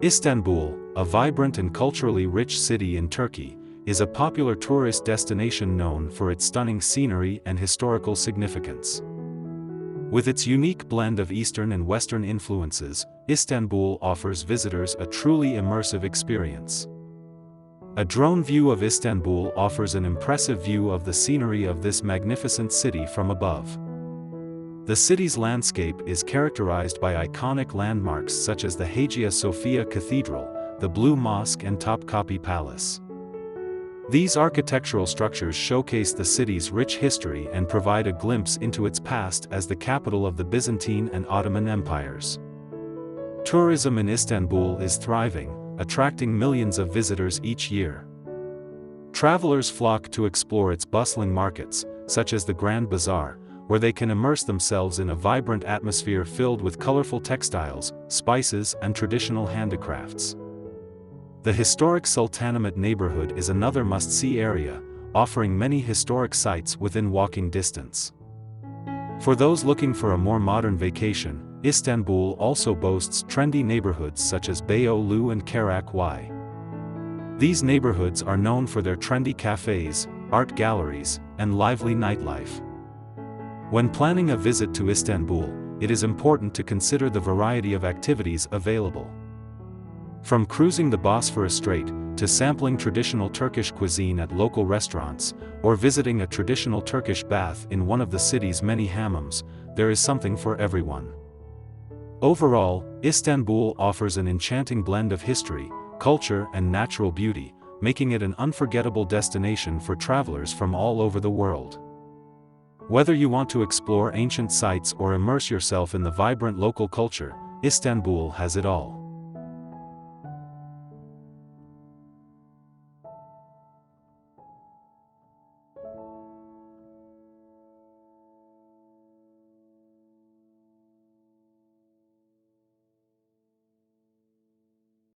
Istanbul, a vibrant and culturally rich city in Turkey, is a popular tourist destination known for its stunning scenery and historical significance. With its unique blend of Eastern and Western influences, Istanbul offers visitors a truly immersive experience. A drone view of Istanbul offers an impressive view of the scenery of this magnificent city from above. The city's landscape is characterized by iconic landmarks such as the Hagia Sophia Cathedral, the Blue Mosque and Topkapi Palace. These architectural structures showcase the city's rich history and provide a glimpse into its past as the capital of the Byzantine and Ottoman empires. Tourism in Istanbul is thriving, attracting millions of visitors each year. Travelers flock to explore its bustling markets, such as the Grand Bazaar, where they can immerse themselves in a vibrant atmosphere filled with colorful textiles, spices and traditional handicrafts. The historic Sultanahmet neighborhood is another must-see area, offering many historic sites within walking distance. For those looking for a more modern vacation, Istanbul also boasts trendy neighborhoods such as Beyoğlu and Karakay. These neighborhoods are known for their trendy cafes, art galleries, and lively nightlife. When planning a visit to Istanbul, it is important to consider the variety of activities available. From cruising the Bosphorus Strait, to sampling traditional Turkish cuisine at local restaurants, or visiting a traditional Turkish bath in one of the city's many hammams, there is something for everyone. Overall, Istanbul offers an enchanting blend of history, culture and natural beauty, making it an unforgettable destination for travelers from all over the world. Whether you want to explore ancient sites or immerse yourself in the vibrant local culture, Istanbul has it all.